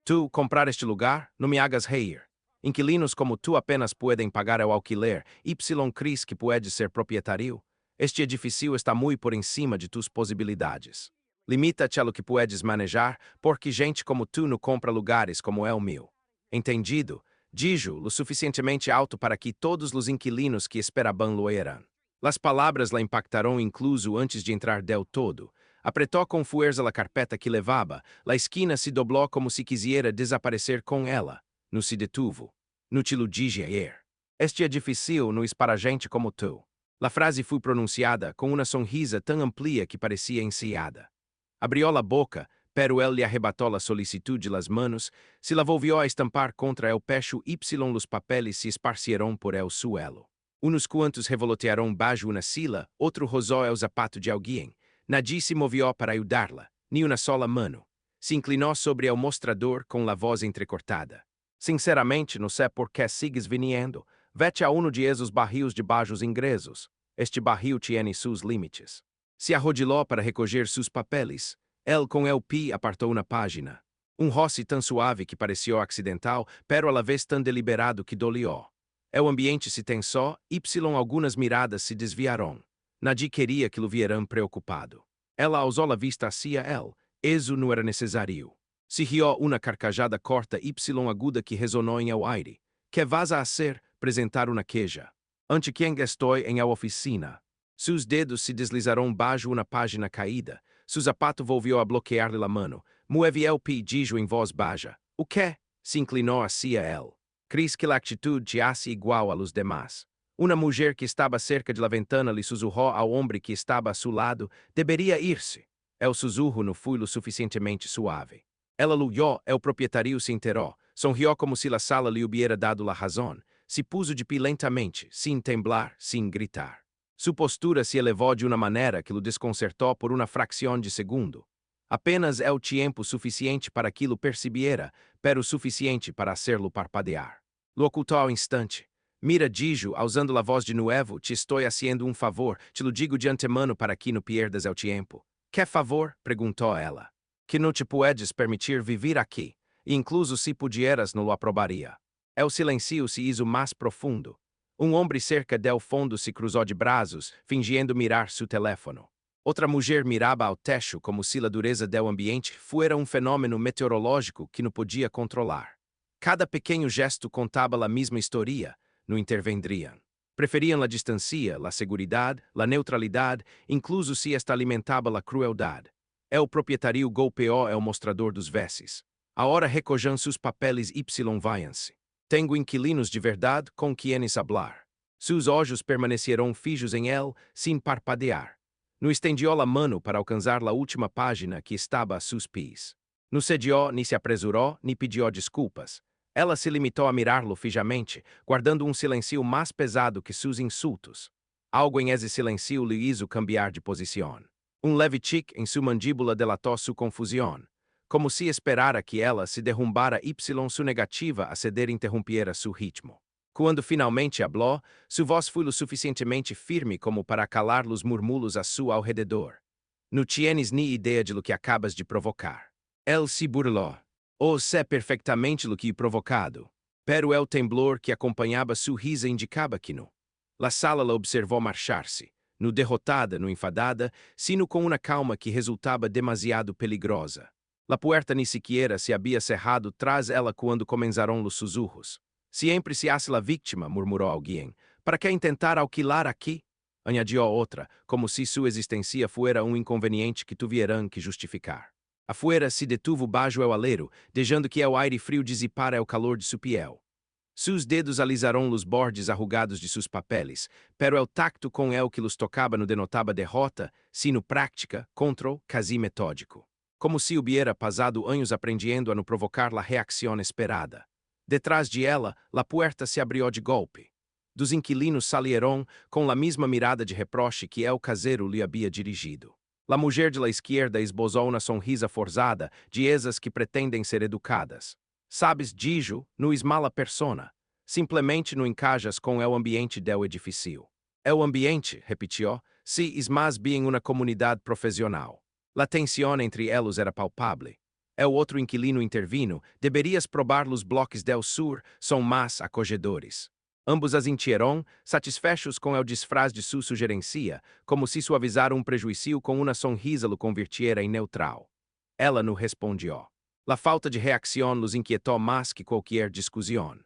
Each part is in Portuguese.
Tu, comprar este lugar, não me hagas reír. Inquilinos como tu apenas podem pagar o alquiler, y crees que puedes ser proprietário? Este edifício está muito por encima de tus possibilidades. Limita-te a lo que puedes manejar, porque gente como tu não compra lugares como o meu. Entendido? Dijo lo suficientemente alto para que todos os inquilinos que esperaban lo oyeran. Las palabras la impactaram incluso antes de entrar del todo. Apretou com fuerza a carpeta que levava, la esquina se doblou como se quisiera desaparecer com ela. No se detuvo. No te lo dije ayer. Este edifício não é para gente como tu. La frase foi pronunciada com uma sonrisa tão amplia que parecia ensaiada. Abrió la boca, pero él le arrebató la solicitud de las manos, se la volvió a estampar contra el pecho y los papeles se esparcieron por el suelo. Unos cuantos revolotearon bajo una sila, outro rozó el zapato de alguien. Nadie se movió para ayudarla, ni una sola mano. Se inclinou sobre el mostrador com la voz entrecortada. Sinceramente, não sei por que sigues viniendo. Vete a uno de esos barrios de bajos ingresos. Este barril tiene sus limites. Se arrodilou para recoger seus papeles. El com el pie apartou uma página. Roce tão suave que pareció accidental, pero a la vez tão deliberado que dolió. El ambiente se tensó, y algumas miradas se desviaram. Nadie queria que lo vieran preocupado. Ela alzou la vista hacia él. Eso não era necessário. Se rió uma carcajada corta y aguda que ressonou em el aire. Que vas a hacer? Presentar uma queja. Ante quem estou em el oficina. Seus dedos se deslizaram bajo uma página caída. Seu zapato volvió a bloquear-lhe a mano. Mueve el pie, dijo em voz baixa. O quê? Se inclinou hacia él. Crees que la actitud te hace igual a los demás. Uma mulher que estava cerca de la ventana lhe susurrou ao homem que estava a seu lado, deveria ir-se. El sussurro não foi lo suficientemente suave. Ela luyó, el proprietário se enterou, sonrió como se la sala lhe hubiera dado la razón, se puso de pie lentamente, sem temblar, sem gritar. Sua postura se elevou de uma maneira que lo desconcertou por uma fracção de segundo. Apenas el tiempo suficiente para que lo percebiera, pero suficiente para hacerlo parpadear. Lo ocultou ao instante. Mira, dijo, usando la voz de nuevo, te estou haciendo um favor, te lo digo de antemano para que no pierdas el tiempo. Que favor? Perguntou ela. Que não te puedes permitir viver aqui, e incluso se pudieras não lo aprobaria. El silencio se hizo mais profundo. Homem cerca del fondo se cruzou de braços, fingindo mirar seu teléfono. Outra mulher mirava ao techo como se a dureza del ambiente fuera fenômeno meteorológico que não podia controlar. Cada pequeno gesto contava a mesma história, não intervendriam. Preferiam a distância, a seguridade, a neutralidade, incluso se esta alimentava a crueldade. El proprietário golpeou el mostrador dos veces. Agora recojan seus papeles y váyanse. Tenho inquilinos de verdade com quienes hablar. Seus olhos permaneceram fijos em él, sem parpadear. Não estendió a mano para alcançar a última página que estava a seus pés. Não cedió, ni se apresurou, ni pediu desculpas. Ela se limitou a mirá-lo fijamente, guardando silêncio mais pesado que seus insultos. Algo em esse silêncio lhe hizo cambiar de posição. Leve tic em sua mandíbula delatou sua confusão. Como se esperara que ela se derrumbara y sua negativa a ceder interrompiera seu ritmo. Quando finalmente habló, sua voz foi lo suficientemente firme como para calar los murmulhos a seu alrededor. No tienes ni ideia de lo que acabas de provocar. Él se burlou. Sé perfeitamente lo que provocado. Pero el temblor que acompanhava sua risa indicava que não. La sala la observou marchar-se. No derrotada, no enfadada, sino com uma calma que resultava demasiado peligrosa. La puerta ni siquiera se havia cerrado tras ela quando comenzaram los sussurros. Sempre se hace la víctima, murmurou alguém. Para que intentar alquilar aqui? Añadió outra, como se sua existência fuera inconveniente que tuvieran que justificar. Afuera se detuvo bajo el alero, deixando que el aire frio dissipara el calor de sua piel. Seus dedos alisaram los bordes arrugados de seus papeles, pero el tacto com el que los tocaba não denotava derrota, sino práctica, control, quasi metódico. Como se hubiera pasado anos aprendiendo a não provocar la reacción esperada. Detrás de ela, la puerta se abrió de golpe. Dos inquilinos salieron com la mesma mirada de reproche que el casero lhe havia dirigido. La mulher de la esquerda esbozou uma sonrisa forzada de esas que pretendem ser educadas. Sabes, dijo, não es mala persona. Simplesmente não encajas com el ambiente del edifício. El ambiente, repetiu, se es mais bem uma comunidade profissional. La tensión entre eles era palpável. O outro inquilino intervino, deverias probar los bloques del sur, são mais acolhedores. Ambos as intieron, satisfechos com o disfraz de sua sugerencia, como se suavizar prejuízo com uma sonrisa lo convirtiera em neutral. Ela no respondió. La falta de reacción los inquietou mais que qualquer discussão.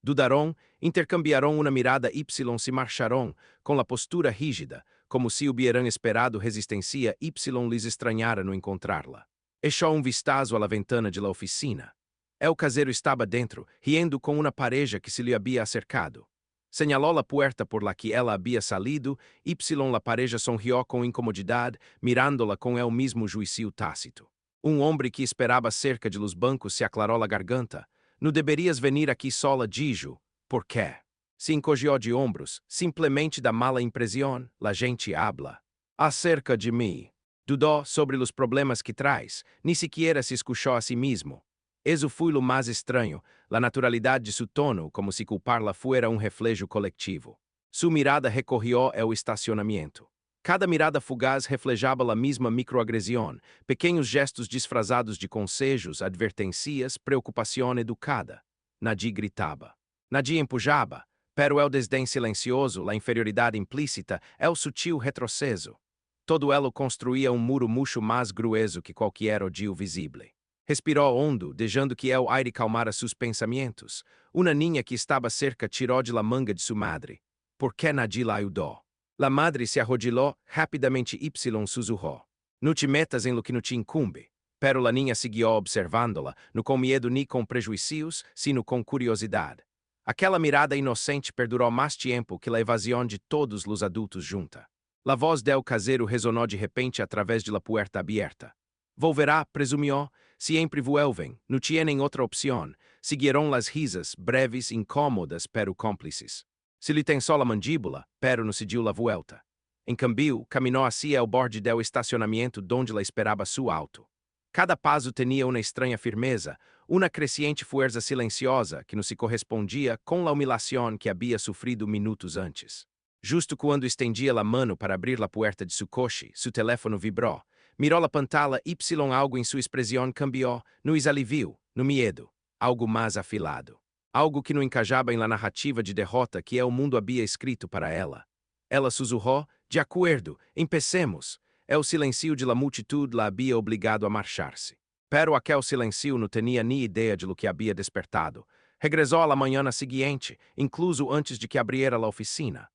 Dudaron, intercambiaron uma mirada y se marcharon, com la postura rígida, como se hubieran esperado resistencia y lhes estranhara no encontrarla. Echou vistazo à la ventana de la oficina. El caseiro estava dentro, riendo com uma pareja que se lhe havia acercado. Señaló la puerta por la que ela havia salido, y la pareja sonrió com incomodidade, mirándola com el mismo juicio tácito. Homem que esperava cerca de los bancos se aclarou la garganta. Não deverias venir aqui sola, dijo. Por quê? Se encogió de ombros, simplesmente da mala impressão, la gente habla. Acerca de mim. Dudó sobre os problemas que traz, ni siquiera se escuchó a si mesmo. Eso foi lo mais estranho, la naturalidade de su tono, como se culpar-la fuera reflejo coletivo. Su mirada recorrió ao estacionamento. Cada mirada fugaz reflejava la mesma microagressão, pequenos gestos disfrazados de consejos, advertências, preocupação educada. Nadie gritava. Nadie empujava, pero el desdém silencioso, la inferioridade implícita, el sutil retroceso. Todo elo construía muro mucho mais grueso que qualquer odio visível. Respirou hondo, deixando que el aire calmara seus pensamentos. Uma niña que estava cerca tirou de la manga de sua madre. Por que nadie la ayudó? La madre se arrodilhou, rapidamente y susurró. No te metas em lo que no te incumbe. Pero la niña siguió observándola, no com medo ni com prejuízos, sino com curiosidade. Aquela mirada inocente perdurou mais tempo que la evasão de todos os adultos junta. La voz del caseiro ressonou de repente através de la puerta abierta. Volverá, presumió, siempre vuelven, no tienen outra opção. Siguieron las risas, breves, incômodas, pero cómplices. Se lhe tensou la mandíbula, pero no se dio la vuelta. Em cambio, caminhou hacia el borde del estacionamento donde la esperava su auto. Cada passo tinha uma estranha firmeza, uma crescente força silenciosa que não se correspondia com a humilhação que havia sofrido minutos antes. Justo quando estendia a mano para abrir a porta de seu coche, seu telefone vibrou. Mirou a pantalla y algo em sua expressão cambiou, no alivio, no medo, algo mais afilado. Algo que não encajava em la narrativa de derrota que o mundo havia escrito para ela. Ela sussurrou, de acordo, empecemos. O silencio de la multitud la havia obrigado a marchar-se. Pero aquel silencio não tinha ni ideia de lo que havia despertado. Regressou à manhã seguinte, incluso antes de que abriera a oficina.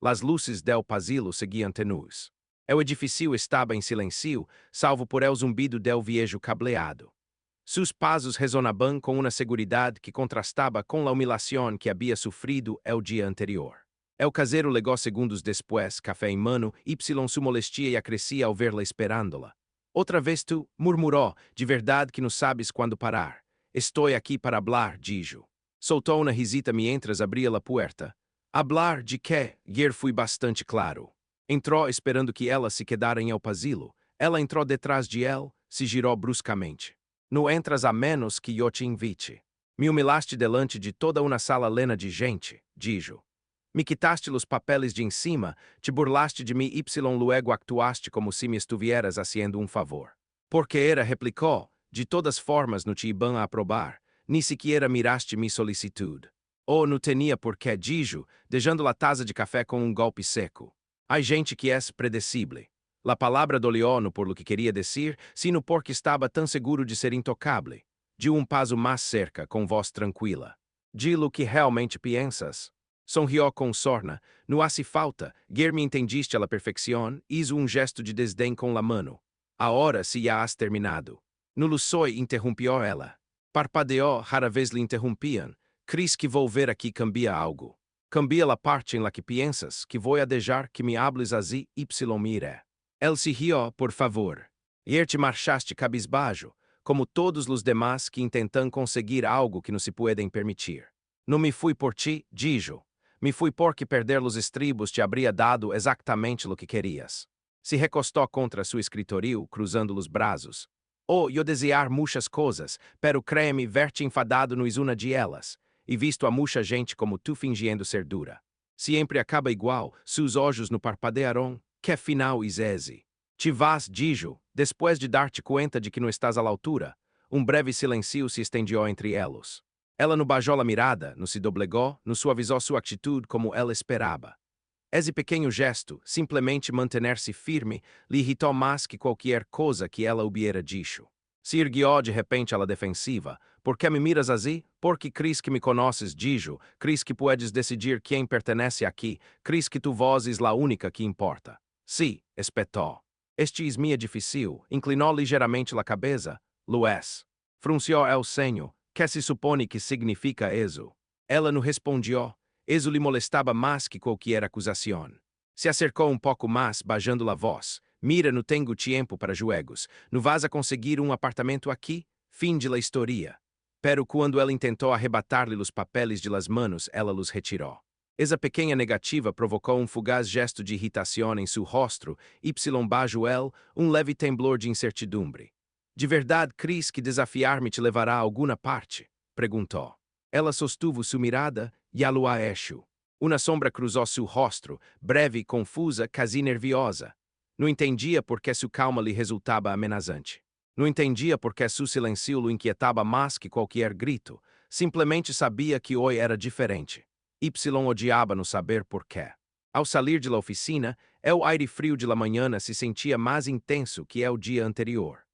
Las luces del pasillo seguiam tenues. O edifício estava em silencio, salvo por el zumbido del viejo cableado. Seus passos ressonavam com uma seguridade que contrastava com a humilhação que havia sofrido el dia anterior. El caseiro legó segundos depois, café em mano, y su molestia e acrescia ao verla esperándola. Outra vez tu, murmurou, de verdade que não sabes quando parar. Estou aqui para hablar, dijo. Soltou uma risita mientras abria a puerta. Hablar de quê? Yer fui bastante claro. Entrou esperando que ela se quedara em el pasillo. Ela entrou detrás de él, se girou bruscamente. Não entras a menos que eu te invite. Me humilhaste delante de toda uma sala lena de gente, dijo. Me quitaste los papeles de encima, te burlaste de mim y luego actuaste como si me estuvieras haciendo favor. Porque era, replicou, de todas formas no te iban a aprobar, ni siquiera miraste mi solicitud. Oh, não tinha por que, dijo, deixando a taza de café com golpe seco. Há gente que é predecible. La palavra dolió no por lo que queria dizer, sino porque estava tão seguro de ser intocable. De passo mais cerca, com voz tranquila. Di lo que realmente piensas. Sonrió com sorna. Não hace falta, me entendiste a la perfeição, hizo gesto de desdém com la mano. Ahora se ya has terminado. No lo soy, interrumpió ela. Parpadeó, rara vez lhe interrompiam. Cris que vou ver aqui cambia algo. Cambia la parte em la que piensas, que vou a deixar que me hables así y mire. El se rió, por favor. Te marchaste cabisbajo, como todos os demás que intentam conseguir algo que não se pueden permitir. Não me fui por ti, dijo. Me fui porque perder los estribos te habría dado exactamente lo que querias. Se recostou contra su escritorio, cruzando os braços. Oh, eu desejar muitas coisas, pero créeme ver-te enfadado no is uma de elas, e visto a muita gente como tu fingindo ser dura. Sempre acaba igual, seus olhos no parpadearam, que final is esse? Te vas, dijo, depois de dar-te conta de que não estás à altura. Um breve silêncio se estendió entre eles. Ela no baixou a mirada, no se doblegou, no suavizou sua atitude como ela esperava. Esse pequeno gesto, simplesmente manter-se firme, lhe irritou mais que qualquer coisa que ela hubiera dicho. Se ergueu de repente à la defensiva. Por que me miras assim? Porque cris que me conheces, dijo. Cris que puedes decidir quem pertenece aqui. Cris que tu vozes la única que importa. Sí, espetou. Este es minha difícil. Inclinou ligeiramente la cabeça. Lues. Frunciou el ceño. Que se supone que significa eso? Ela não respondeu. Eso lhe molestava mais que qualquer acusação. Se acercou um pouco mais, baixando a voz. Mira, não tenho tempo para juegos. Não vas a conseguir um apartamento aqui? Fim de la historia. Pero quando ela tentou arrebatar-lhe os papéis de las manos, ela los retirou. Essa pequena negativa provocou um fugaz gesto de irritação em seu rosto, y bajo el, leve temblor de incertidumbre. De verdade, Cris, que desafiar-me te levará a alguma parte? Perguntou. Ela sostuvo sua mirada e a lua eixo. Uma sombra cruzou seu rosto, breve, confusa, quase nerviosa. Não entendia por que sua calma lhe resultava amenazante. Não entendia por que seu silêncio o inquietava mais que qualquer grito. Simplesmente sabia que hoje era diferente. Y odiava no saber por quê. Ao sair de la oficina, o aire frio de la manhã se sentia mais intenso que o dia anterior.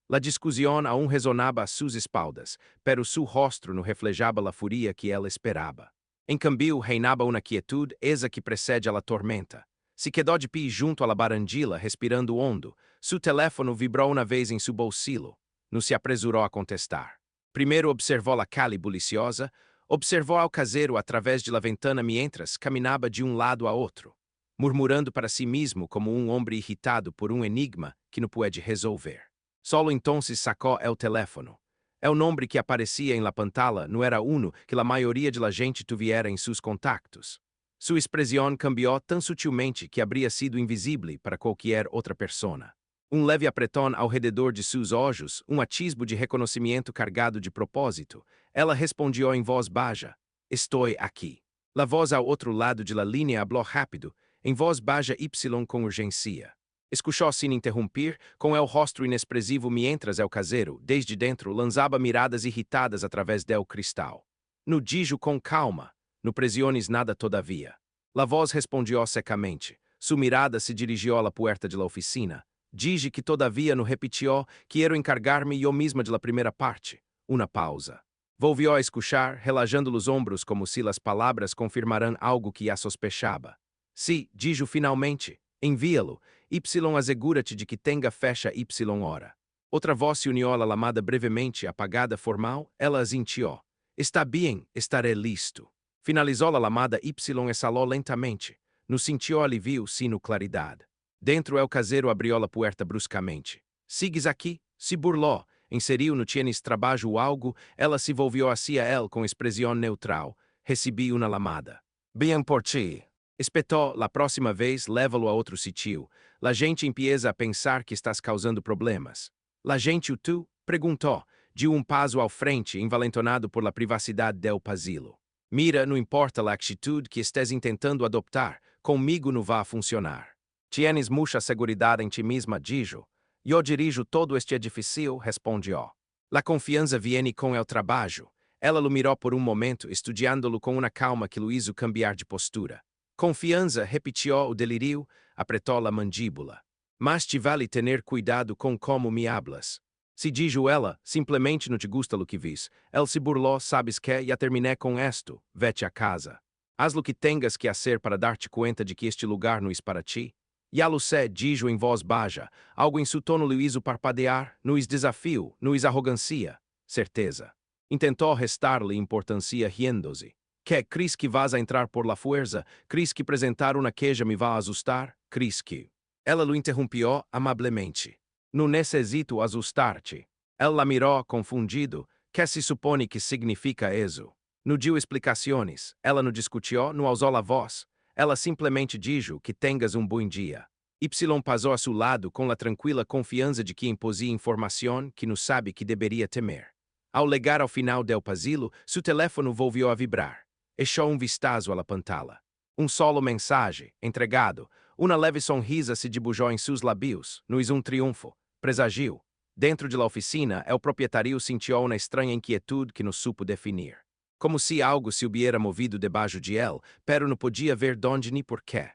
La discussão aún resonava a suas espaldas, pero seu rosto não reflejava a fúria que ela esperava. Em cambio, reinava uma quietude esa que precede a la tormenta. Se quedou de pé junto a la barandila, respirando hondo. Seu teléfono vibrou uma vez em seu bolsillo. Não se apresurou a contestar. Primeiro observou a calle buliciosa, observou ao caseiro através de la ventana mientras caminhava de um lado a outro, murmurando para si mesmo como um homem irritado por um enigma que não pode resolver. Solo entonces sacó el teléfono. El nombre que aparecia em la pantalla não era uno que la maioria de la gente tuviera em seus contactos. Sua expressão cambiou tão sutilmente que habría sido invisível para qualquer outra persona. Leve apretón ao redor de seus olhos, atisbo de reconhecimento cargado de propósito. Ela respondeu em voz baixa: Estou aqui. La voz ao outro lado de la linha habló rápido, em voz baixa y com urgência. Escuchou sem interromper, com el rosto inexpressivo mientras el caseiro, desde dentro, lançava miradas irritadas através del cristal. No dijo com calma, no presiones nada todavia. La voz respondeu secamente. Sua mirada se dirigiu à puerta de la oficina. Dije que todavia no repetiu, quiero encargar-me eu mesma de la primeira parte. Uma pausa. Volvió a escuchar, relajando os ombros como se las palavras confirmaran algo que a sospechava. Sí, dijo finalmente. Envia-lo. Y assegura-te de que tenha fecha Y hora. Outra voz se uniu à lamada brevemente apagada formal, ela asintió. Está bem, estaré listo. Finalizou a lamada Y exhalou lentamente. No sentiu alivio, sino claridade. Dentro el caseiro abriu a puerta bruscamente. Sigues aqui? Se burlou. Inseriu no tienes trabalho algo, ela se volviu hacia él com expressão neutral. Recebi uma lamada. Bien por ti. Espetou, la próxima vez, leva-lo a outro sítio. La gente empieza a pensar que estás causando problemas. La gente o tu? Perguntou, de passo ao frente, envalentonado por la privacidade del pasillo. Mira, não importa la atitude que estés intentando adoptar, comigo não vai funcionar. Tienes mucha seguridade em ti mesma, dijo. Eu dirijo todo este edifício, respondió. La confiança viene com el trabalho. Ela lo mirou por momento, estudiando-lo com uma calma que lo hizo cambiar de postura. Confiança, repetiu o delírio, apretou a mandíbula. Mas te vale tener cuidado com como me hablas. Se dijo ela, simplesmente não te gusta lo que vis. El se burlou, sabes que, e a terminé com esto, vete a casa. Haz lo que tengas que hacer para dar-te conta de que este lugar não é para ti. Ya lo sé, dijo em voz baixa, algo em seu tono lhe hizo parpadear, não é desafio, não é arrogância. Certeza. Intentou restar-lhe importância riendo-se. Que cris que vas a entrar por la fuerza, cris que presentar uma queja me va a assustar, cris que... Ela lo interrompió amablemente. Não necessito assustar-te. Ela la mirou confundido. Que se supone que significa eso? Não deu explicações. Ela não discutiu, não alzou a voz. Ela simplesmente dijo que tengas bom dia. Y passou a seu lado com a tranquila confiança de que imposia informação que não sabe que deveria temer. Ao legar ao final del pasillo, seu teléfono volviu a vibrar. Echou vistazo à la pantalla. Solo mensagem, entregado. Uma leve sonrisa se dibujou em seus lábios, no triunfo. Presagiu. Dentro de la oficina, el proprietário sentiu uma estranha inquietude que não supo definir. Como se algo se hubiera movido debaixo de él, pero não podia ver donde ni porquê.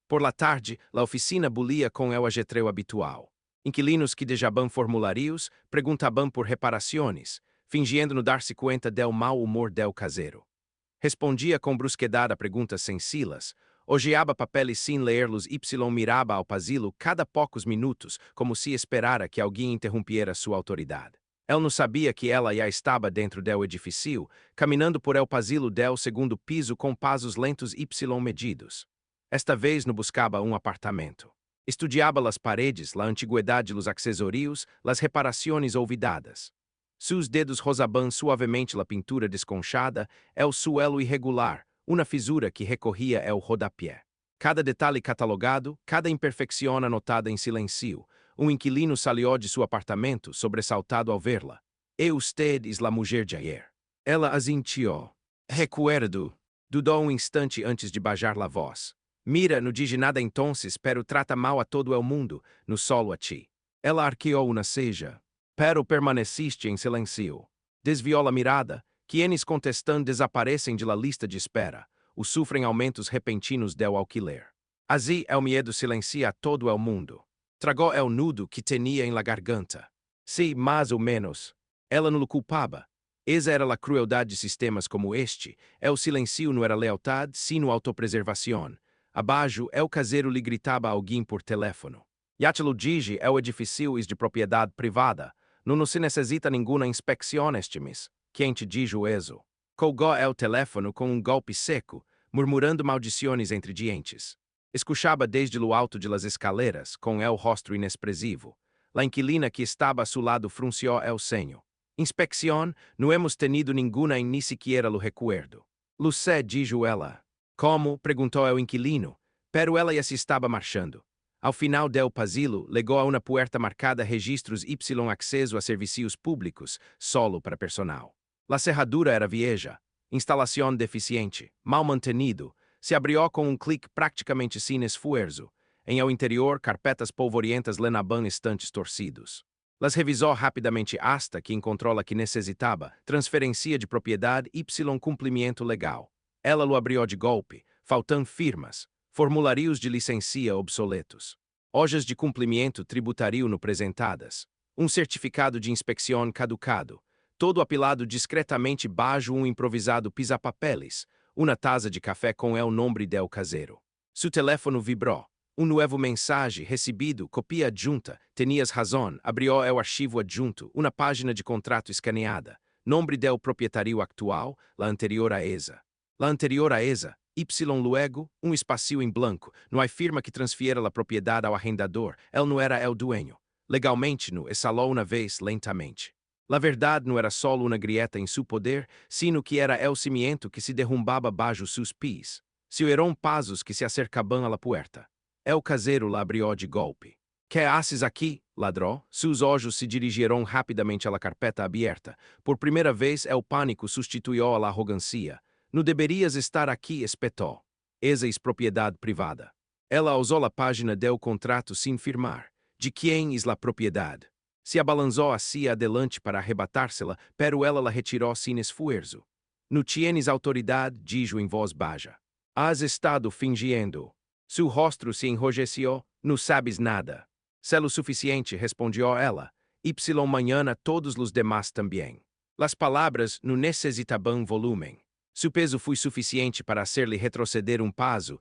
Por la tarde, la oficina bulia com el ajetreu habitual. Inquilinos que dejaban formularios perguntaban por reparações, fingindo não dar-se conta del mau humor del caseiro. Respondia com brusquedade a perguntas sencillas, hojeava papeles sem ler-los y mirava ao pasilo cada poucos minutos, como se esperara que alguém interrompiera sua autoridade. Ele não sabia que ela já estava dentro del edifício, caminhando por el pasilo del segundo piso com passos lentos y medidos. Esta vez não buscava apartamento. Estudiava las paredes, la antiguidade los accessorios, las reparações olvidadas. Seus dedos rozaban suavemente la pintura desconchada, el suelo irregular, uma fissura que recorria el rodapié. Cada detalhe catalogado, cada imperfeição anotada em silêncio. Inquilino salió de seu apartamento, sobressaltado ao verla. "E usted es la mujer de ayer." Ela asintió. "Recuerdo." Dudou instante antes de bajar la voz. "Mira, não diz nada entonces, pero trata mal a todo el mundo, no solo a ti." Ela arqueou uma ceja. Pero permaneciste em silêncio. Desviou a mirada, quienes contestando desaparecem de la lista de espera, ou sofrem aumentos repentinos del alquiler. Assim, el miedo silencia a todo el mundo. Tragou el nudo que tinha em la garganta. Sí, mais ou menos. Ela não o culpava. Esa era a crueldade de sistemas como este. El silencio não era lealdade, sino autopreservação. Abaixo, el caseiro lhe gritava a alguém por teléfono. Já te lo dije, el edifício é de propriedade privada. Não se necessita nenhuma inspeção este mês. Quem te diz eso? Colgou el teléfono com golpe seco, murmurando maldições entre dientes. Escuchava desde lo alto de las escaleras, com el rosto inexpressivo. La inquilina que estava a su lado frunciou el ceño. Inspecção, não hemos tenido nenhuma em ni siquiera lo recuerdo. Lo sé, dijo ela. Como? Perguntou el inquilino, pero ela já se estava marchando. Ao final del pasilo, legou a uma puerta marcada registros Y acceso a serviços públicos, solo para personal. La cerradura era vieja, instalação deficiente, mal mantenido, se abriu com clique praticamente sem esforço. Em el interior, carpetas polvorientas lenaban estantes torcidos. Las revisou rapidamente hasta que encontrou a que necessitava, transferência de propriedade Y cumprimento legal. Ela lo abriu de golpe, faltando firmas, formularios de licencia obsoletos, hojas de cumprimento tributário no presentadas, certificado de inspeção caducado, todo apilado discretamente baixo improvisado pisapapeles, uma taça de café com el nome del caseiro. Seu teléfono vibrou. Novo mensagem recebido, copia adjunta, tenias razão, abriu el arquivo adjunto, uma página de contrato escaneada, nome del proprietário actual, la anterior a esa. La anterior a esa, Y luego, espacio em blanco, não há firma que transfiera a propriedade ao arrendador, ele não era el dueño. Legalmente não exhalou uma vez lentamente. La verdade não era só uma grieta em seu poder, sino que era el cimiento que se derrumbava baixo seus pés. Se oyeron pasos que se acercaban a la puerta. El caseiro la abrió de golpe. "Que haces aqui?" ladró. Seus olhos se dirigiram rapidamente à la carpeta aberta. Por primeira vez, el pânico substituiu a la arrogancia. "Não deverias estar aqui", espetou. "Esa es propriedade privada." Ela usou a página del contrato sem firmar. "De quem es la propriedade?" Se abalançou hacia adelante para arrebatársela, pero ela la retirou sem esforço. "No tienes autoridade", dijo em voz baixa. "Has estado fingindo." Seu rosto se enrojeceu. "Não sabes nada." "Sé lo suficiente", respondió ela. "Y mañana todos los demás também." Las palavras não necessitaban volumen. Seu peso foi suficiente para hacer-lhe retroceder paso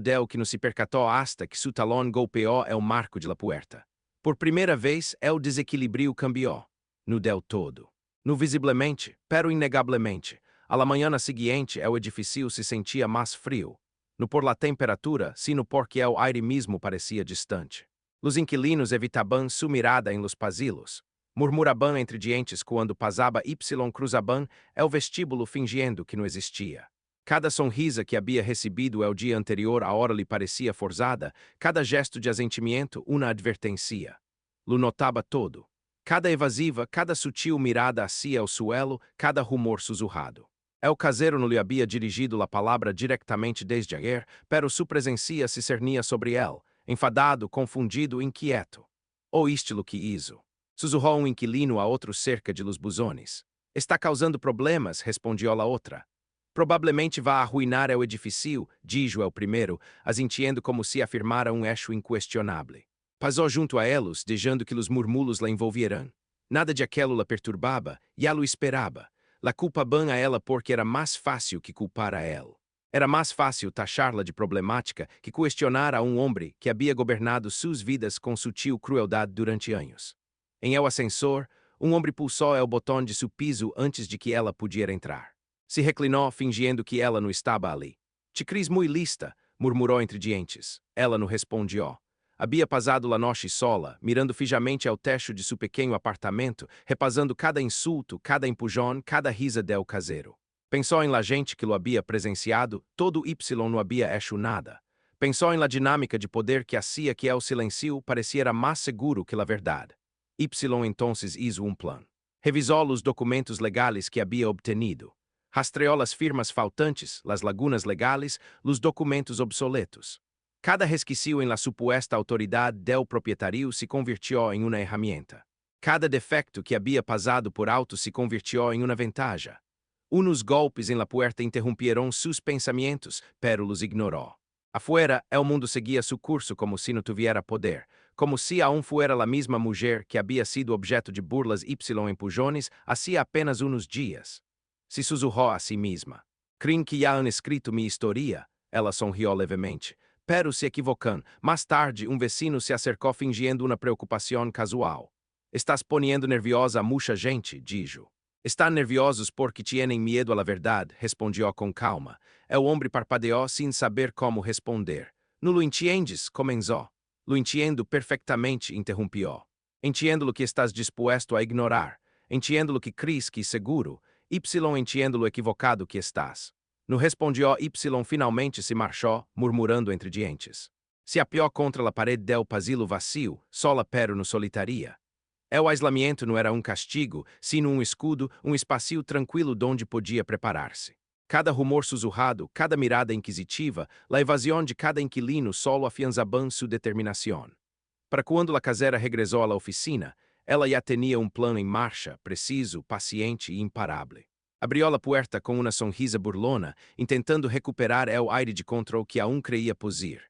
del que não se percatou hasta que seu talón golpeou el marco de la puerta. Por primeira vez, el desequilíbrio cambiou. No del todo. No visivelmente, pero innegablemente. A la manhã seguinte, el edifício se sentia mais frio. No por la temperatura, sino porque el aire mesmo parecia distante. Los inquilinos evitaban su mirada en los pasilos. Murmuraban entre dientes quando pasaba Y cruzaban el vestíbulo fingindo que não existia. Cada sonrisa que havia recebido el dia anterior agora lhe parecia forzada, cada gesto de assentimento uma advertência. Lo notava todo. Cada evasiva, cada sutil mirada hacia el suelo, cada rumor sussurrado. El caseiro não lhe havia dirigido a palavra diretamente desde ayer, pero sua presença se cernia sobre él, enfadado, confundido, inquieto. O estilo que hizo. Sussurrou um inquilino a outro cerca de los buzones. Está causando problemas, respondió la outra. Provavelmente vá arruinar el edifício, dijo el primeiro, asintiendo como se afirmara um hecho inquestionável. Passou junto a elos, deixando que los murmulos la envolvieran. Nada de aquilo la perturbava, e a lo esperava. La culpaban a ela porque era mais fácil que culpar a él. Era mais fácil taxá-la de problemática que questionar a um homem que havia governado suas vidas com sutil crueldade durante anos. Em el ascensor, um homem pulsou el botão de seu piso antes de que ela pudiera entrar. Se reclinou, fingindo que ela não estava ali. "Te cris muy lista", murmurou entre dientes. Ela não respondió. Havia passado la noche sola, mirando fijamente ao techo de seu pequeno apartamento, repasando cada insulto, cada empujão, cada risa del caseiro. Pensou em la gente que lo havia presenciado, todo Y não havia hecho nada. Pensou em la dinâmica de poder que hacía que el silencio pareciera mais seguro que la verdade. Y entonces hizo um plan. Revisou os documentos legais que havia obtenido. Rastreou as firmas faltantes, las lagunas legales, los documentos obsoletos. Cada resquicio en la supuesta autoridade del propietario se convirtió em uma herramienta. Cada defecto que havia passado por alto se convirtió em uma ventaja. Unos golpes en la puerta interrumpieron sus pensamientos, pero los ignoró. Afuera, el mundo seguía su curso como si no tuviera poder, como si aún fuera la misma mujer que había sido objeto de burlas y empujones hacía apenas unos días. Se sussurrou a si mesma. "Creem que já han escrito mi historia", ela sonrió levemente. Pero se equivocan. Mais tarde, um vecino se acercou fingindo uma preocupação casual. "Estás poniendo nerviosa a mucha gente", dijo. "Están nerviosos porque tienen miedo a la verdade", respondió com calma. El hombre parpadeó sin saber como responder. "No lo entiendes?", comenzó. "Lo entiendo perfectamente", interrumpió. "Entiendo lo que estás dispuesto a ignorar. Entiendo lo que crees que seguro. Y entiendo lo equivocado que estás." No respondió Y finalmente se marchou, murmurando entre dientes. Se apiou contra la parede del pasillo vacío, sola pero no solitaria. El aislamiento não era um castigo, sino um escudo, um espacio tranquilo donde podia preparar-se. Cada rumor sussurrado, cada mirada inquisitiva, la evasión de cada inquilino solo afianzaban su determinación. Para quando la casera regressou à la oficina, ela já tinha um plano em marcha, preciso, paciente e imparável. Abriu a puerta com uma sonrisa burlona, intentando recuperar el aire de controle que aún creía possuir.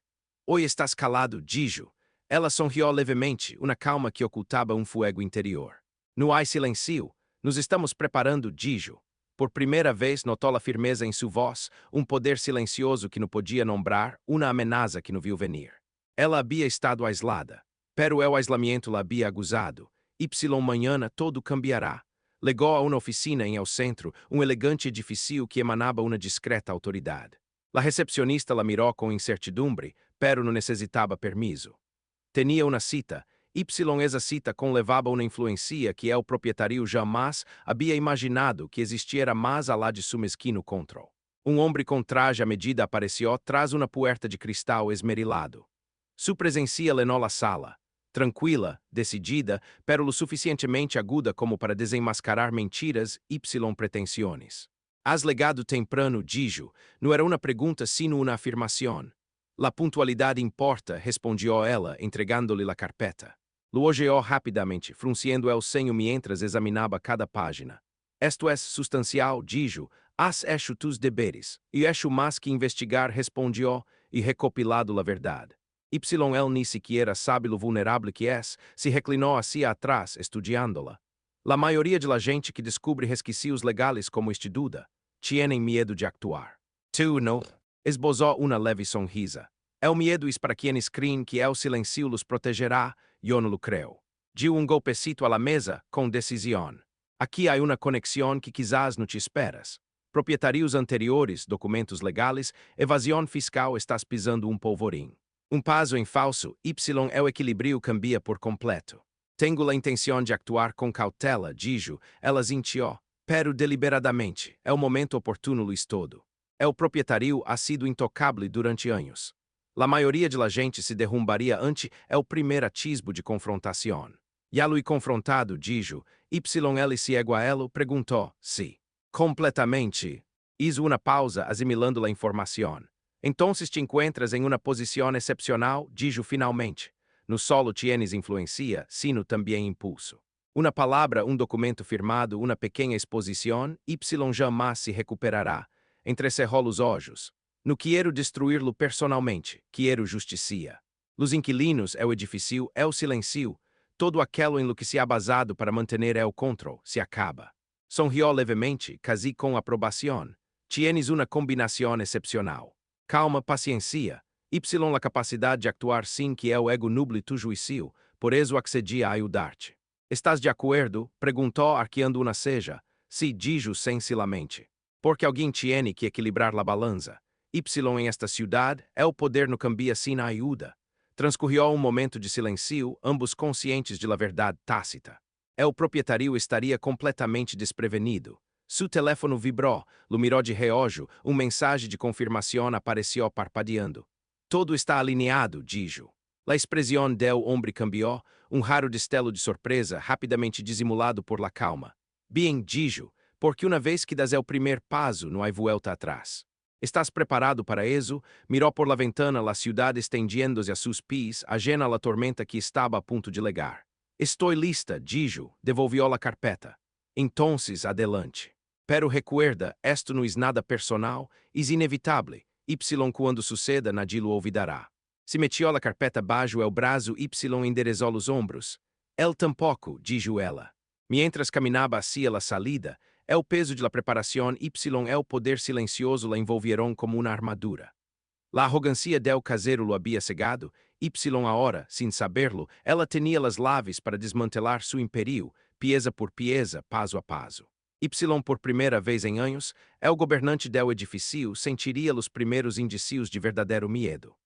"Hoy estás calado", dijo. Ela sonrió levemente, uma calma que ocultava um fuego interior. "No há silencio. Nos estamos preparando", dijo. Por primeira vez notou a firmeza em sua voz, um poder silencioso que não podia nombrar, uma ameaça que não viu venir. Ela havia estado aislada, pero el aislamiento la havia aguzado. Y mañana todo cambiará. Legou a uma oficina em el centro, um elegante edifício que emanava uma discreta autoridade. La recepcionista la mirou com incertidumbre, pero não necessitava permiso. Tinha uma cita. Y essa cita conlevava uma influência que el proprietário jamais havia imaginado que existiera mais alá de seu mesquino controle. Um homem com traje à medida apareceu tras uma puerta de cristal esmerilado. Sua presença lenou a sala. Tranquila, decidida, pero lo suficientemente aguda como para desenmascarar mentiras y pretensiones. "Has legado temprano", dijo. Não era uma pergunta, sino uma afirmação. "La puntualidade importa", respondió ela, entregando-lhe la carpeta. Lo ojeou rapidamente, frunciendo el ceño mientras examinava cada página. "Esto es sustancial", dijo. "Has hecho tus deberes. E hecho más que investigar", respondió, e recopilado la verdade. Él ni siquiera sabe lo vulnerável que es, se reclinou hacia atrás, estudiándola. La maioria de la gente que descubre resquicios legales como este duda, tienen miedo de actuar. "Tu no", esbozou uma leve sonrisa. "El miedo es para quienes creem que el silencio los protegerá, yo no lo creo." Dio um golpecito a la mesa, com decisão. "Aqui há uma conexão que quizás não te esperas. Proprietários anteriores, documentos legales, evasão fiscal, estás pisando um polvorim. Um passo em falso, Y el equilíbrio cambia por completo. Tenho a intenção de actuar com cautela", dijo. Ela zintió. "Pero deliberadamente, é o momento oportuno Luís todo. El proprietário ha sido intocável durante anos. La maioria de la gente se derrumbaria ante el primeiro atisbo de confrontação. Ya lo he confrontado", dijo. Y ele ciego a elo, perguntou, "Sí. Completamente." Hizo uma pausa, asimilando a informação. "Entonces te encuentras em uma posição excepcional", dijo finalmente. "No solo tienes influencia, sino também impulso. Uma palavra, um documento firmado, uma pequena exposição, y jamais se recuperará. Entrecerrou os olhos. No quero destruí-lo personalmente, quero justicia. Los inquilinos, o edifício, o silencio, todo aquilo em lo que se ha basado para manter o control, se acaba. Sonrió levemente, quase com aprovação. Tienes uma combinação excepcional. Calma, paciência. Y la capacidade de actuar sem que o ego nuble tu juízo, por eso accedi a ajudar-te. Estás de acordo? Perguntou, arqueando uma ceja. Si, dijo sensivelmente. Porque alguém tiene que equilibrar la balança. Y em esta ciudad, o poder no cambia sin ajuda. Transcorrió momento de silêncio, ambos conscientes de la verdade tácita. O proprietário estaria completamente desprevenido. Seu teléfono vibrou, lo mirou de reojo, mensagem de confirmação apareceu parpadeando. Todo está alinhado, dijo. La expressão del hombre cambiou, raro destello de surpresa rapidamente disimulado por la calma. Bien, dijo, porque uma vez que das o primeiro passo, não há vuelta atrás. Estás preparado para eso? Miró por la ventana la ciudad estendiéndose a sus pies, ajena a la tormenta que estava a ponto de legar. Estou lista, dijo, devolvió la carpeta. Entonces, adelante. Pero recuerda, esto no es nada personal, es inevitable. Y quando suceda, nadie lo olvidará. Se metió la carpeta bajo el brazo, Y enderezou os ombros. El tampoco, dijo ela. Mientras caminhava hacia la salida, o peso de la preparação Y o poder silencioso la envolvieron como uma armadura. La arrogancia del casero lo había cegado, Y ahora, sin saberlo, ela tenía las llaves para desmantelar su imperio, pieza por pieza, paso a paso. Y por primeira vez em anos, el governante del edifício sentiria os primeiros indícios de verdadeiro miedo.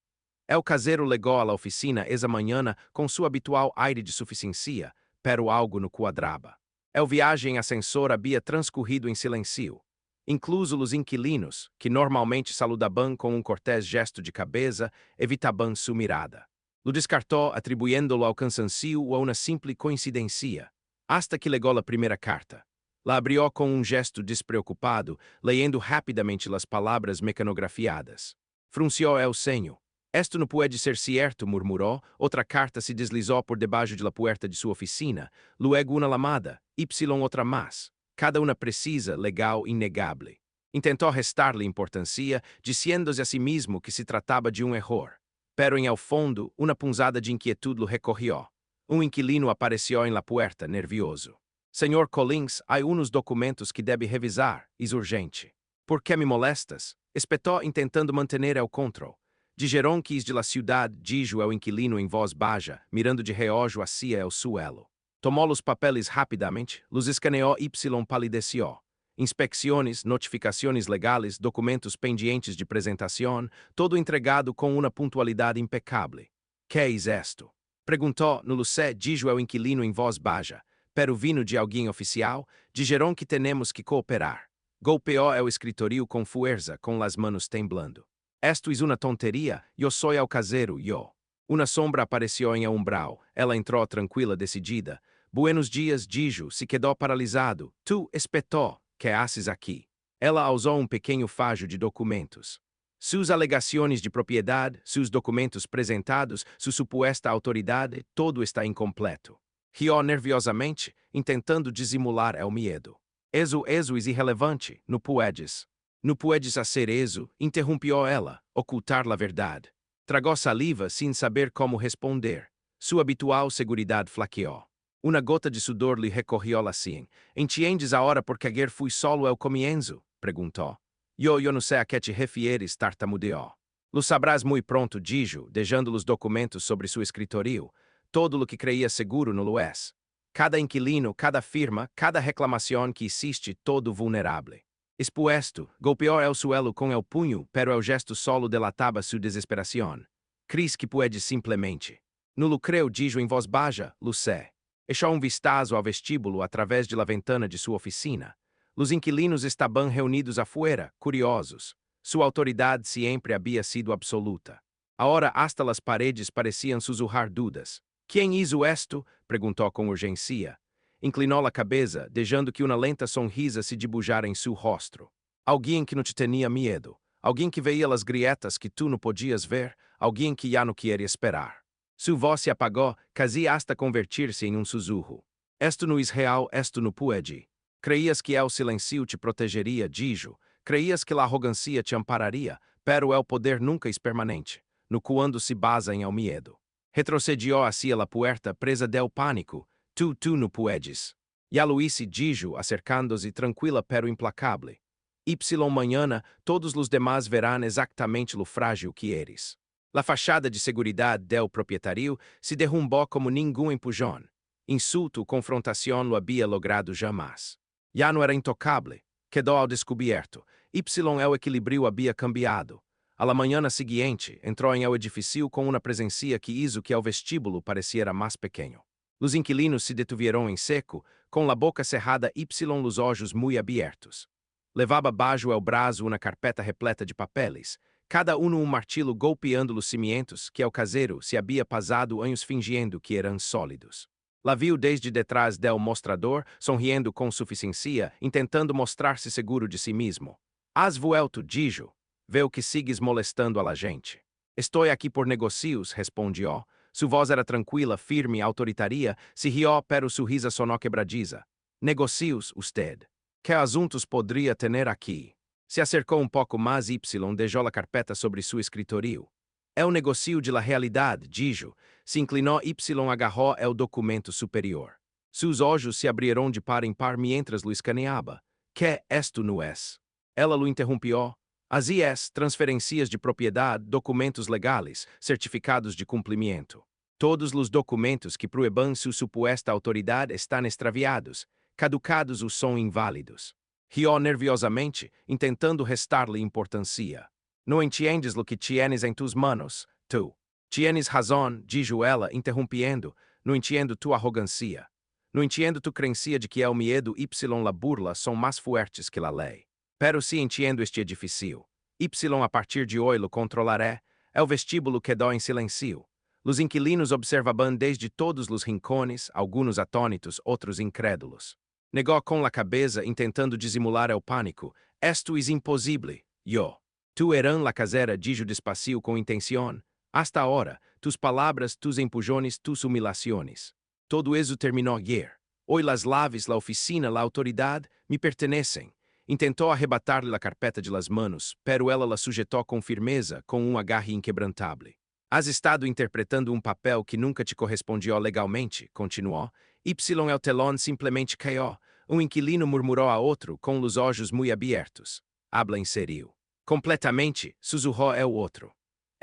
El casero legou a la oficina esa manhã com seu habitual aire de suficiência, pero algo no cuadraba. El viagem em ascensor havia transcorrido em silêncio. Incluso os inquilinos, que normalmente saludaban com cortés gesto de cabeça, evitaban sua mirada. Lo descartou, atribuindo-lo ao cansancio ou a uma simples coincidência. Hasta que legou a primeira carta. La abrió com gesto despreocupado, leyendo rapidamente as palavras mecanografiadas. Frunciou el ceño. Esto não pode ser cierto, murmurou. Outra carta se deslizou por debaixo de la puerta de sua oficina. Luego uma lamada, y outra mais. Cada uma precisa, legal, inegável. Intentou restar-lhe importância, dizendo-se a si mesmo que se tratava de erro. Pero em el fondo, uma punzada de inquietude lo recorrió. Inquilino apareceu em la puerta, nervioso. Senhor Collins, há uns documentos que deve revisar, é urgente. Por que me molestas? Espetou, intentando manter el control. Dijeron que es de la ciudad, dijo el inquilino em voz baixa, mirando de reojo hacia el suelo. Tomou os papeles rapidamente, los escaneou y palideció. Inspecciones, notificações legales, documentos pendientes de apresentação, todo entregado com uma pontualidade impecável. Que es esto? Perguntou, no lo sé, dijo el inquilino em voz baixa. Pero vindo de alguém oficial, dijeron que temos que cooperar. Golpeou el escritorio com fuerza, com las manos temblando. Esto es uma tonteria, eu sou el casero, yo. Uma sombra apareceu em el umbral, ela entrou tranquila, decidida. Buenos dias, dijo, se quedou paralisado. Tu, espetou, que haces aqui? Ela usou pequeno fajo de documentos. Suas alegações de propriedade, seus documentos apresentados, sua suposta autoridade, todo está incompleto. Rió nerviosamente, intentando disimular el medo. Eso é irrelevante, não puedes. Não puedes hacer eso, interrompió ela, ocultar la verdade. Tragou saliva sem saber como responder. Sua habitual seguridade flaqueou. Uma gota de sudor lhe recorrió assim. Entiendes agora por que ayer fui solo el comienzo? Perguntou. Eu não sei a que te refieres, tartamudeou. Lo sabrás muito pronto, dijo, deixando os documentos sobre seu escritorio. Todo lo que creía seguro no lo es. Cada inquilino, cada firma, cada reclamação que existe, todo vulnerável. Expuesto, golpeou el suelo com el punho, pero el gesto solo delataba sua desesperação. Cris que puede simplesmente. No lo creu, dijo em voz baixa, lo sé. Echou vistazo ao vestíbulo através de la ventana de sua oficina. Os inquilinos estaban reunidos afuera, curiosos. Sua autoridade sempre havia sido absoluta. Agora hasta las paredes pareciam sussurrar dudas. Quem hizo esto? Perguntou com urgência. Inclinou a cabeça, deixando que uma lenta sonrisa se dibujara em seu rosto. Alguém que não te tinha medo. Alguém que veia as grietas que tu não podias ver. Alguém que já não queria esperar. Sua voz se apagou, quase hasta convertir-se em sussurro. Esto no Israel, esto no puede. Creias que el silencio te protegeria, dijo. Creias que la arrogancia te ampararia, pero el poder nunca es permanente, no quando se basa em el miedo. Retrocedió hacia la puerta presa del pánico. Tu no puedes. E a Luíse dijo, acercando-se tranquila pero implacable. Y mañana, todos los demás verán exactamente lo frágil que eres. La fachada de seguridad del propietario se derrumbó como ningún empujón. Insulto ou confrontação lo había logrado jamais. Já não era intocable. Quedou ao descoberto. El equilíbrio había cambiado. A la manhã seguinte, entrou em el edifício com uma presença que hizo que el vestíbulo pareciera mais pequeno. Os inquilinos se detuvieron em seco, com la boca cerrada y los ojos muy abiertos. Levava bajo el braço uma carpeta repleta de papeles, cada um martelo golpeando los cimientos que el casero se había pasado anos fingindo que eram sólidos. La viu desde detrás del mostrador, sonriendo com suficiência, intentando mostrar-se seguro de si mesmo. Has vuelto, dijo. Veo que sigues molestando a la gente. Estou aqui por negocios, respondió. Su voz era tranquila, firme, autoritaria, se rió, pero su risa sonó quebradiza. Negocios, usted. Que assuntos podría tener aqui? Se acercou um pouco mais y deixou a carpeta sobre su escritorio. É o negocio de la realidade, dijo. Se inclinou y agarrou el documento superior. Sus olhos se abrieron de par em par mientras lo escaneaba. Que esto no es? Ela lo interrompió. Así es, transferências de propriedade, documentos legais, certificados de cumprimento. Todos os documentos que prueban su supuesta autoridade estão extraviados, caducados ou são inválidos. Rió nerviosamente, intentando restar-lhe importância. No entiendes lo que tienes em tus manos, tu. Tienes razão, dijo ela, interrompiendo. No entiendo tu arrogancia. No entiendo tu crença de que el miedo y la burla são mais fuertes que la lei. Pero si entiendo este edifício. Y a partir de hoy lo controlaré. El vestíbulo quedó em silencio. Los inquilinos observaban desde todos los rincones, algunos atônitos, outros incrédulos. Negó com la cabeça, intentando disimular el pánico. Esto es imposible, yo. Tu eran la casera, dijo despacio com intención. Hasta ahora, tus palabras, tus empujones, tus humilaciones. Todo eso terminó ayer. Hoy las llaves, la oficina, la autoridad, me pertenecem. Intentou arrebatar-lhe la carpeta de las manos, pero ela la sujetou com firmeza, com agarre inquebrantável. Has estado interpretando papel que nunca te correspondió legalmente, continuou. Y el telón simplesmente caiu. Inquilino murmurou a outro, com os olhos muy abertos. Habla em serio. Completamente, susurrou el outro.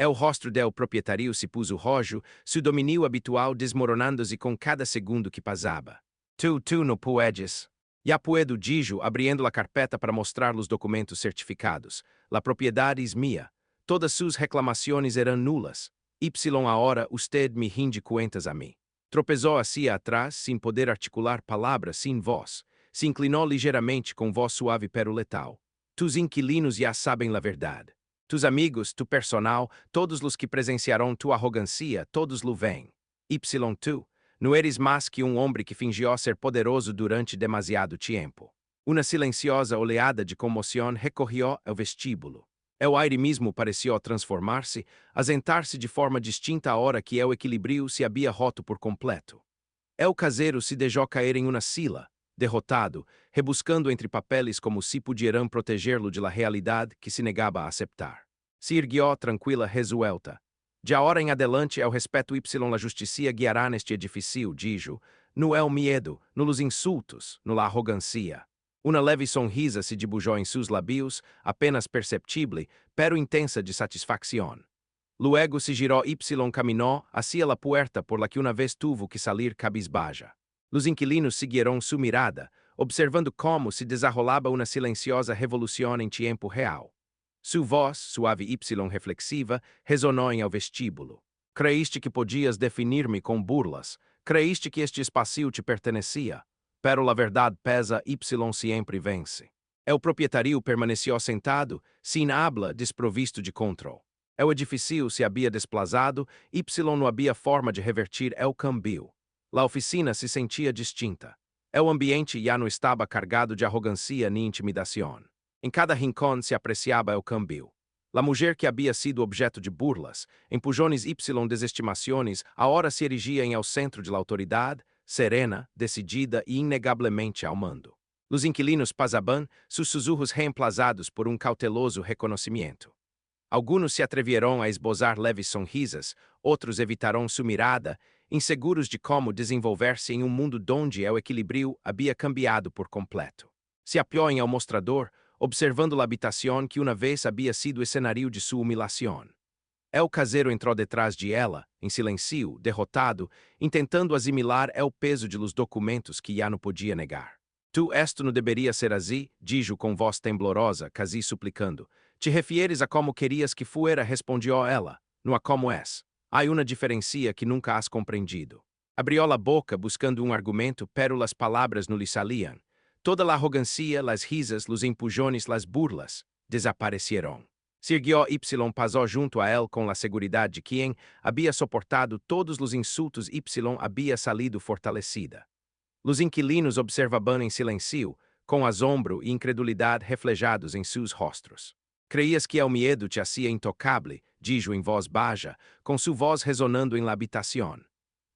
El rostro del proprietario se puso rojo, su dominio habitual desmoronando-se com cada segundo que passava. Tu no puedes. Ya puedo, dijo, abriendo la carpeta para mostrar los documentos certificados. La propiedad es mía. Todas sus reclamaciones eran nulas. Y ahora usted me rinde cuentas a mí. Tropezó hacia atrás, sin poder articular palavras, sin voz. Se inclinou ligeiramente com voz suave pero letal. Tus inquilinos já sabem la verdade. Tus amigos, tu personal, todos los que presenciaram tu arrogancia, todos lo veem. Y tu. Não eres mais que homem que fingiu ser poderoso durante demasiado tempo. Uma silenciosa oleada de comoção recorrió ao vestíbulo. El aire mesmo pareció transformar-se, asentar-se de forma distinta a hora que el equilíbrio se havia roto por completo. El casero se deixou cair em uma sila, derrotado, rebuscando entre papeles como se pudieran proteger-lo de la realidade que se negaba a aceptar. Se erguió tranquila, resuelta. De ahora em adelante, el respeto y la justicia guiará neste edifício, dijo. No el miedo, no los insultos, no la arrogancia. Uma leve sonrisa se dibujou em seus lábios, apenas perceptível, pero intensa de satisfação. Luego se girou y caminhou hacia la puerta por la que uma vez tuvo que salir cabisbaja. Los inquilinos siguieron su mirada, observando como se desarrolaba uma silenciosa revolução em tempo real. Su voz, suave y reflexiva, ressonou em el vestíbulo. Creíste que podias definir-me com burlas, creíste que este espacio te pertenecia. Pero la verdade pesa y sempre vence. El propietario permaneceu sentado, sin habla, desprovisto de control. El edifício se havia desplazado, y não havia forma de revertir el cambio. La oficina se sentia distinta. El ambiente já não estava cargado de arrogancia ni intimidação. Em cada rincón se apreciava el cambio. La mulher que havia sido objeto de burlas, empujones y desestimaciones, agora se erigia em el centro de la autoridade, serena, decidida e inegavelmente ao mando. Os inquilinos pasaban sus sussurros reemplazados por cauteloso reconhecimento. Algunos se atreveram a esbozar leves sonrisas, outros evitaram sua mirada, inseguros de como desenvolver-se em mundo donde o equilíbrio havia cambiado por completo. Se apoiam ao mostrador, observando a habitação que uma vez havia sido escenario de sua humilhação. El caseiro entrou detrás de ela, em silêncio, derrotado, intentando assimilar o peso de los documentos que já não podia negar. Tu esto não deveria ser assim, dijo com voz temblorosa, quase suplicando. Te refieres a como querias que fuera, respondió ela. No a como és. Há uma diferencia que nunca has compreendido. Abrió a boca buscando argumento, pero las palavras não lhe saliam. Toda a arrogancia, las risas, los empujones, las burlas, desaparecieron. Sirguió y pasó junto a él com a seguridade de quem havia soportado todos os insultos y havia salido fortalecida. Os inquilinos observaban em silêncio, com assombro e incredulidade reflejados em seus rostros. Creias que o medo te hacía intocable, dijo em voz baixa, com sua voz resonando em la habitação.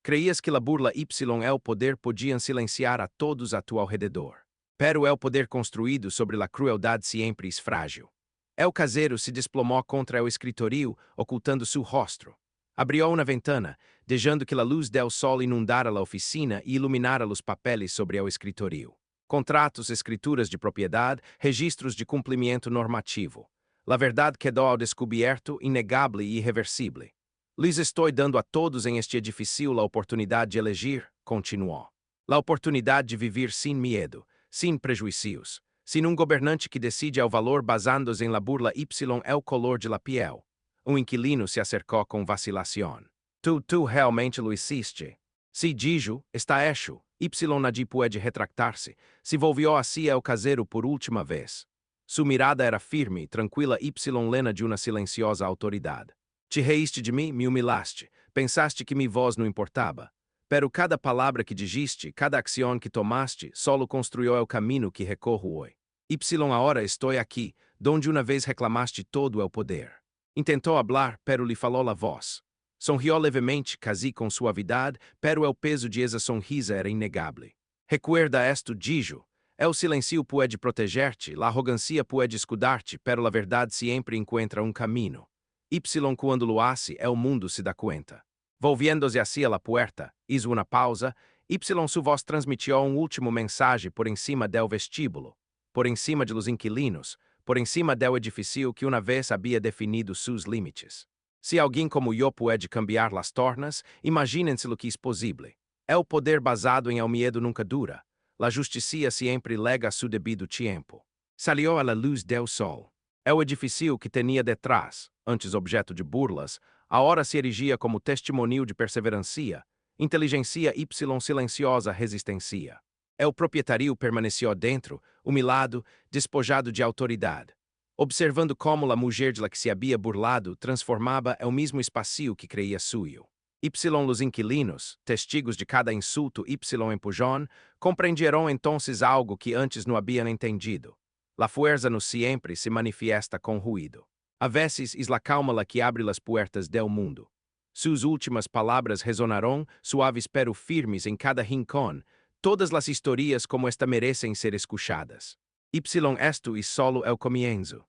Creias que la burla y el poder podiam silenciar a todos a tu alrededor. Pero el poder construído sobre la crueldade sempre es frágil. El caseiro se desplomou contra o escritorio, ocultando seu rosto. Abriu uma ventana, deixando que a luz del sol inundara a oficina e iluminara os papéis sobre o escritorio. Contratos, escrituras de propriedade, registros de cumprimento normativo. La verdade quedou ao descoberto, inegável e irreversível. Lhes estou dando a todos em este edifício a oportunidade de elegir, continuou. A oportunidade de viver sem medo, sem prejuízos. Sin governante que decide ao valor basando-se em la burla y el color de la piel. Inquilino se acercou com vacilação. Tu realmente lo hiciste. Si dijo, está hecho, y nadie puede retractar-se. Se volvió assim el caseiro por última vez. Sua mirada era firme, tranquila y lena de uma silenciosa autoridade. Te reíste de mim, me humilhaste, pensaste que mi voz não importava. Pero cada palavra que dijiste, cada acção que tomaste, solo construiu o caminho que recorro hoje. Y ahora estou aqui, donde uma vez reclamaste todo o poder. Intentou hablar, pero lhe falou a voz. Sonrió levemente, quase com suavidade, pero o peso de esa sonrisa era inegável. Recuerda esto, dijo. El silencio puede proteger-te, la arrogancia puede escudar-te, pero la verdade sempre encuentra caminho. Y quando lo hace, el mundo se dá cuenta. Volviendo-se hacia la puerta, hizo uma pausa, y su voz transmitió último mensaje por encima del vestíbulo, por encima de los inquilinos, por encima del edifício que uma vez havia definido seus limites. Se alguém como eu pode cambiar las tornas, imaginem-se lo que é possível. El poder basado em el miedo nunca dura. La justicia sempre lega a su debido tiempo. Salió a la luz del sol. El edifício que tinha detrás, antes objeto de burlas, agora se erigia como testemunho de perseverancia, inteligência y silenciosa resistência. El proprietário permaneceu dentro, humilhado, despojado de autoridade, observando como a mulher de la que se havia burlado transformava el mesmo espacio que creía suyo. Y los inquilinos, testigos de cada insulto y empujón, compreenderam entonces algo que antes não haviam entendido. La fuerza no siempre se manifiesta com ruído. A veces es la calma la que abre las puertas del mundo. Sus últimas palavras resonaram, suaves pero firmes em cada rincón. Todas las historias como esta merecem ser escuchadas. Y esto es solo el comienzo.